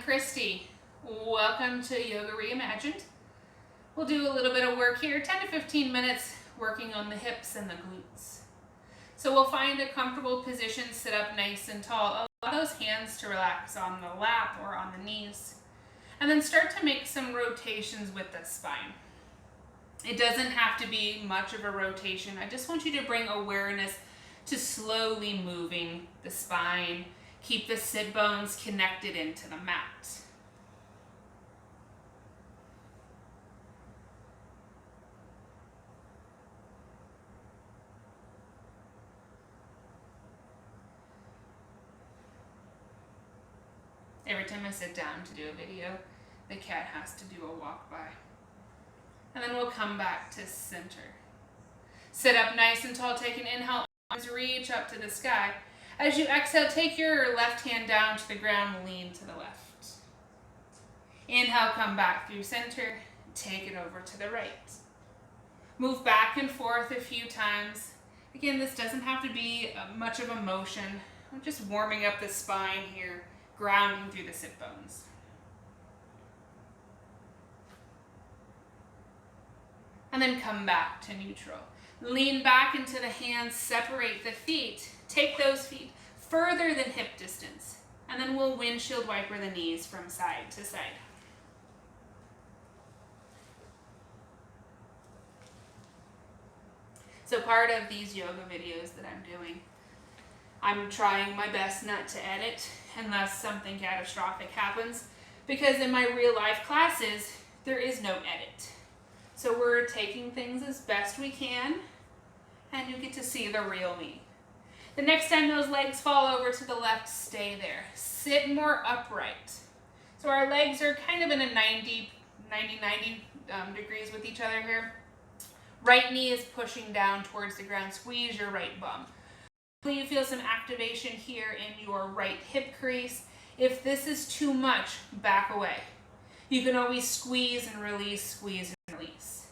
Christy. Welcome to Yoga Reimagined. We'll do a little bit of work here, 10 to 15 minutes working on the hips and the glutes. So we'll find a comfortable position, sit up nice and tall. Allow those hands to relax on the lap or on the knees. And then start to make some rotations with the spine. It doesn't have to be much of a rotation. I just want you to bring awareness to slowly moving the spine. Keep the sit bones connected into the mat. Every time I sit down to do a video, the cat has to do a walk by. And then we'll come back to center. Sit up nice and tall, take an inhale, arms reach up to the sky. As you exhale, take your left hand down to the ground, lean to the left. Inhale, come back through center, take it over to the right. Move back and forth a few times. Again, this doesn't have to be much of a motion. I'm just warming up the spine here, grounding through the sit bones. And then come back to neutral. Lean back into the hands, separate the feet. Take those feet further than hip distance. And then we'll windshield wiper the knees from side to side. So part of these yoga videos that I'm doing, I'm trying my best not to edit unless something catastrophic happens, because in my real life classes, there is no edit. So we're taking things as best we can, and you get to see the real me. The next time those legs fall over to the left, stay there. Sit more upright. So our legs are kind of in a 90 degrees with each other here. Right knee is pushing down towards the ground. Squeeze your right bum. Hopefully you feel some activation here in your right hip crease. If this is too much, back away. You can always squeeze and release, squeeze and release.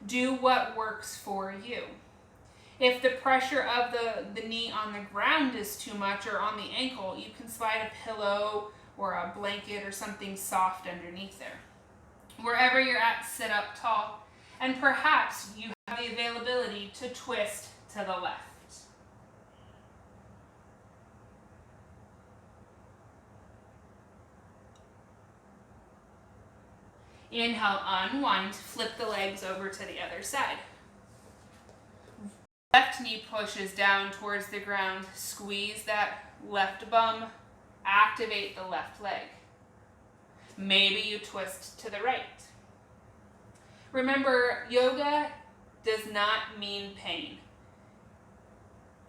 Do what works for you. If the pressure of the knee on the ground is too much, or on the ankle, you can slide a pillow or a blanket or something soft underneath there. Wherever you're at, sit up tall, and perhaps you have the availability to twist to the left. Inhale, unwind, flip the legs over to the other side. Left knee pushes down towards the ground. Squeeze that left bum. Activate the left leg. Maybe you twist to the right. Remember, yoga does not mean pain.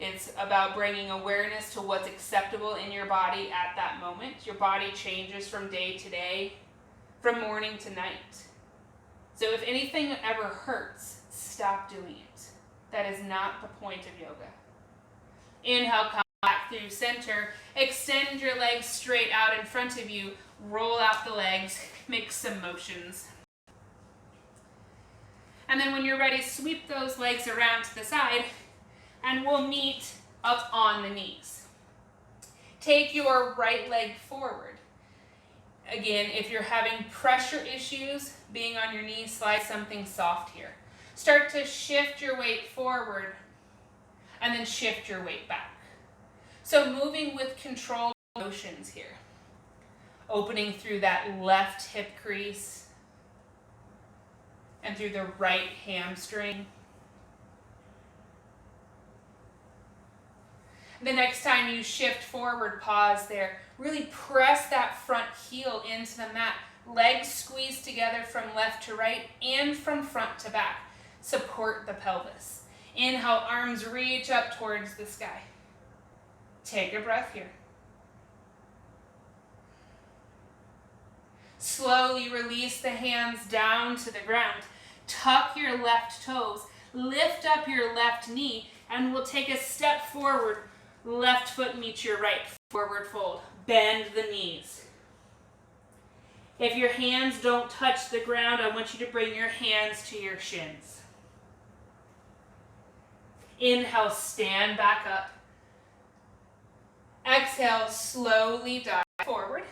It's about bringing awareness to what's acceptable in your body at that moment. Your body changes from day to day, from morning to night. So if anything ever hurts, stop doing it. That is not the point of yoga. Inhale, come back through center. Extend your legs straight out in front of you. Roll out the legs. Make some motions. And then when you're ready, sweep those legs around to the side, and we'll meet up on the knees. Take your right leg forward. Again, if you're having pressure issues, being on your knees, slide something soft here. Start to shift your weight forward and then shift your weight back. So moving with controlled motions here. Opening through that left hip crease and through the right hamstring. The next time you shift forward, pause there. Really press that front heel into the mat. Legs squeeze together from left to right and from front to back. Support the pelvis. Inhale, arms reach up towards the sky. Take a breath here. Slowly release the hands down to the ground. Tuck your left toes. Lift up your left knee, and we'll take a step forward. Left foot meets your right. Forward fold. Bend the knees. If your hands don't touch the ground, I want you to bring your hands to your shins. Inhale, stand back up. Exhale, slowly dive forward.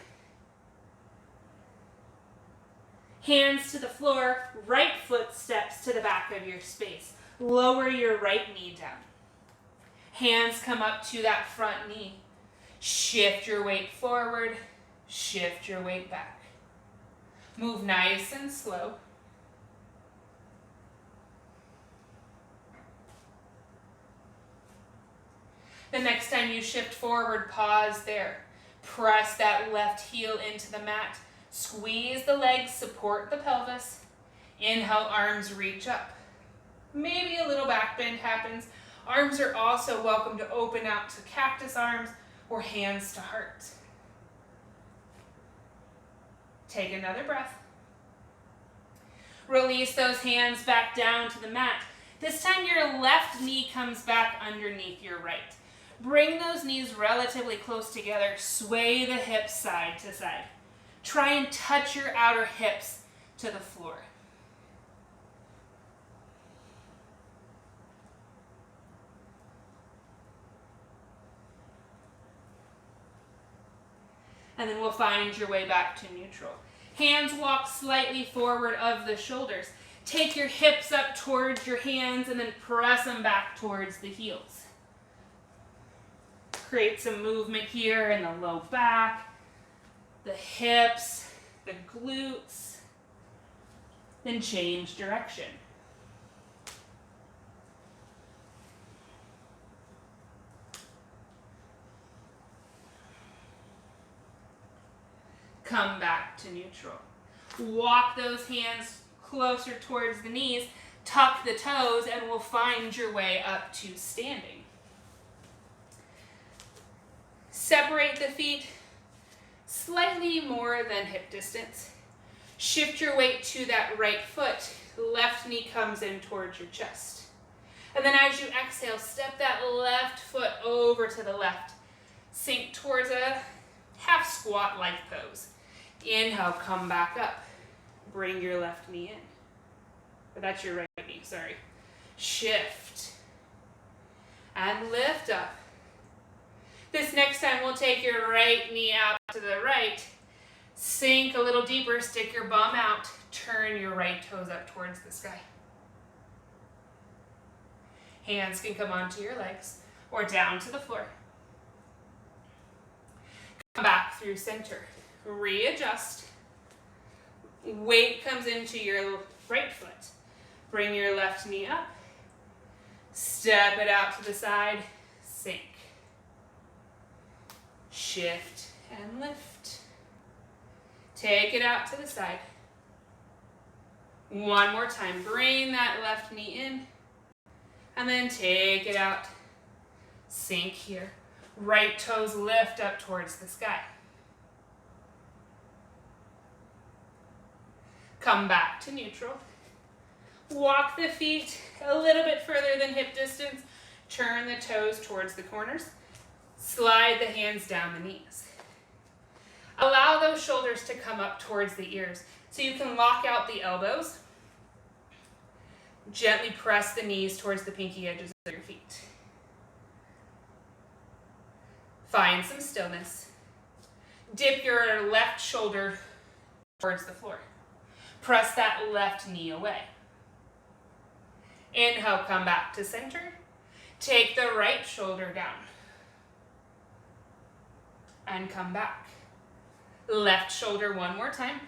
Hands to the floor, right foot steps to the back of your space. Lower your right knee down. Hands come up to that front knee. Shift your weight forward, shift your weight back. Move nice and slow. The next time you shift forward, pause there. Press that left heel into the mat. Squeeze the legs, support the pelvis. Inhale, arms reach up. Maybe a little back bend happens. Arms are also welcome to open out to cactus arms or hands to heart. Take another breath. Release those hands back down to the mat. This time your left knee comes back underneath your right. Bring those knees relatively close together. Sway the hips side to side. Try and touch your outer hips to the floor. And then we'll find your way back to neutral. Hands walk slightly forward of the shoulders. Take your hips up towards your hands and then press them back towards the heels. Create some movement here in the low back, the hips, the glutes. Then change direction. Come back to neutral. Walk those hands closer towards the knees, tuck the toes, and we'll find your way up to standing. Separate the feet slightly more than hip distance. Shift your weight to that right foot. Left knee comes in towards your chest. And then as you exhale, step that left foot over to the left. Sink towards a half squat-like pose. Inhale, come back up. Bring your left knee in. Or that's your right knee, sorry. Shift. And lift up. This next time we'll take your right knee out to the right. Sink a little deeper, stick your bum out. Turn your right toes up towards the sky. Hands can come onto your legs or down to the floor. Come back through center. Readjust. Weight comes into your right foot. Bring your left knee up. Step it out to the side. Sink. Shift and lift. Take it out to the side. One more time. Bring that left knee in. And then take it out. Sink here. Right toes lift up towards the sky. Come back to neutral. Walk the feet a little bit further than hip distance. Turn the toes towards the corners. Slide the hands down the knees. Allow those shoulders to come up towards the ears so you can lock out the elbows. Gently press the knees towards the pinky edges of your feet. Find some stillness. Dip your left shoulder towards the floor. Press that left knee away. Inhale, come back to center. Take the right shoulder down. And come back. Left shoulder one more time.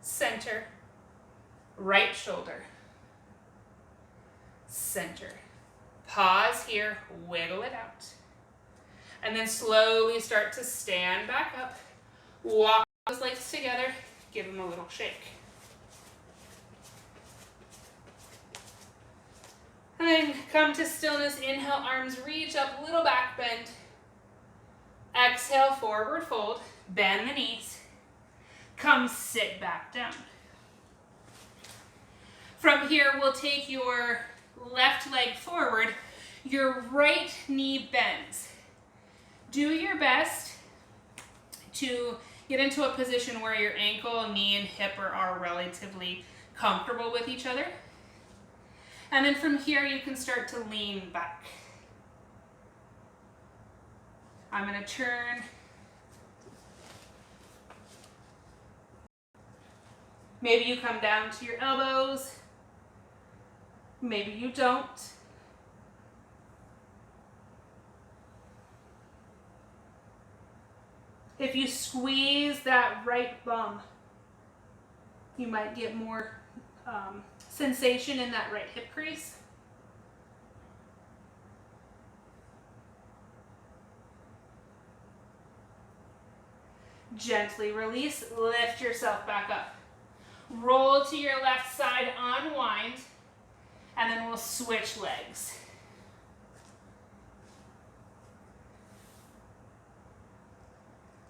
Center. Right shoulder. Center. Pause here, wiggle it out. And then slowly start to stand back up. Walk those legs together. Give them a little shake. And then come to stillness. Inhale, arms reach up, little back bend. Exhale, forward fold. Bend the knees. Come sit back down. From here, we'll take your left leg forward. Your right knee bends. Do your best to get into a position where your ankle, knee, and hip are relatively comfortable with each other. And then from here, you can start to lean back. I'm going to turn Maybe you come down to your elbows. Maybe you don't. If you squeeze that right bum, you might get more sensation in that right hip crease. Gently release, lift yourself back up. Roll to your left side, unwind, and then we'll switch legs.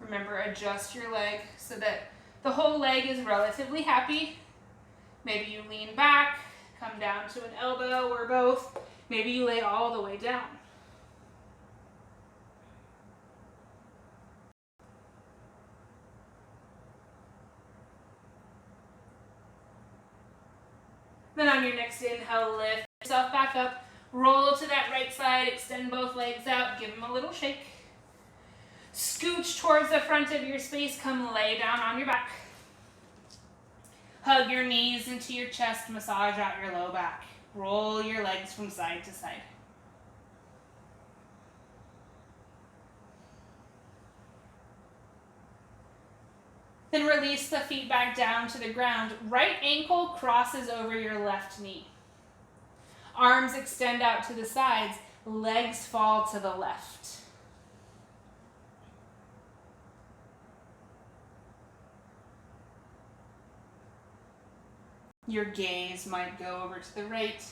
Remember, adjust your leg so that the whole leg is relatively happy. Maybe you lean back, come down to an elbow or both. Maybe you lay all the way down. Then on your next inhale, lift yourself back up, roll to that right side, extend both legs out, give them a little shake. Scooch towards the front of your space, come lay down on your back. Hug your knees into your chest, massage out your low back. Roll your legs from side to side. Then release the feet back down to the ground. Right ankle crosses over your left knee. Arms extend out to the sides. Legs fall to the left. Your gaze might go over to the right.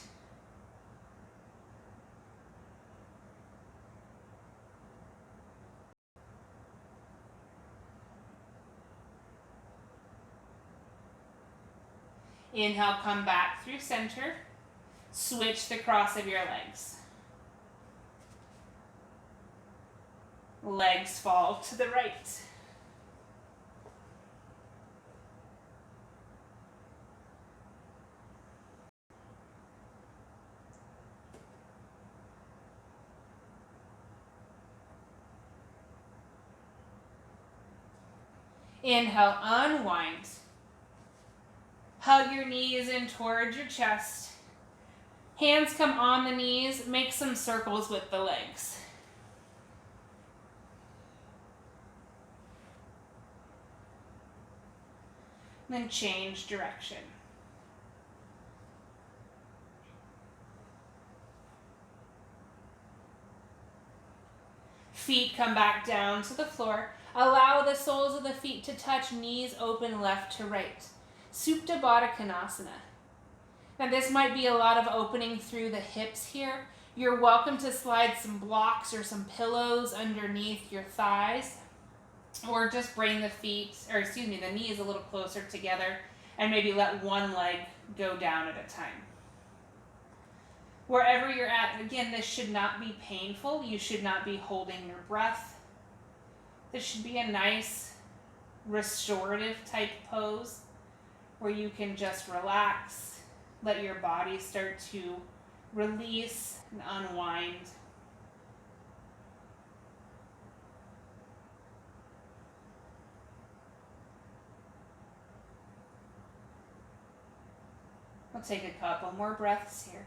Inhale, come back through center. Switch the cross of your legs. Legs fall to the right. Inhale, unwind. Hug your knees in towards your chest. Hands come on the knees. Make some circles with the legs. Then change direction. Feet come back down to the floor. Allow the soles of the feet to touch, knees open left to right. Supta Baddha Konasana. Now this might be a lot of opening through the hips here. You're welcome to slide some blocks or some pillows underneath your thighs, or just bring the knees a little closer together and maybe let one leg go down at a time. Wherever you're at, again, this should not be painful. You should not be holding your breath. This should be a nice restorative type pose where you can just relax, let your body start to release and unwind. We'll take a couple more breaths here.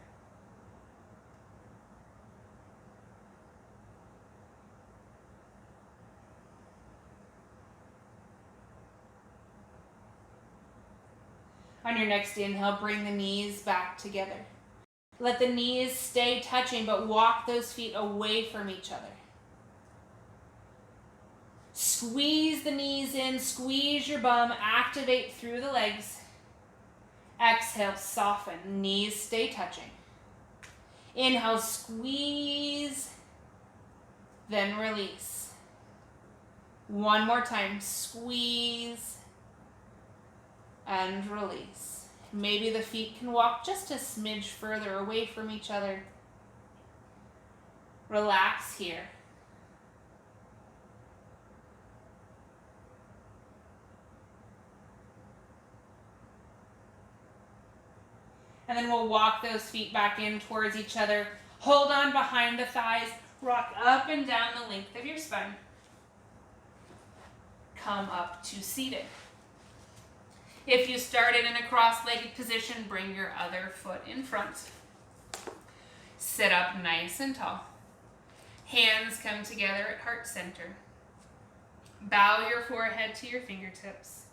On your next inhale, bring the knees back together. Let the knees stay touching, but walk those feet away from each other. Squeeze the knees in, squeeze your bum, activate through the legs. Exhale, soften, knees stay touching. Inhale, squeeze, then release. One more time, squeeze, and release. Maybe the feet can walk just a smidge further away from each other. Relax here. And then we'll walk those feet back in towards each other. Hold on behind the thighs. Rock up and down the length of your spine. Come up to seated. If you started in a cross-legged position, bring your other foot in front. Sit up nice and tall. Hands come together at heart center. Bow your forehead to your fingertips.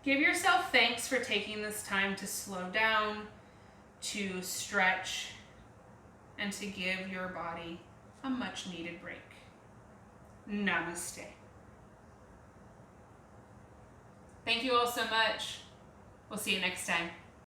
Give yourself thanks for taking this time to slow down, to stretch, and to give your body a much needed break. Namaste. Thank you all so much. We'll see you next time.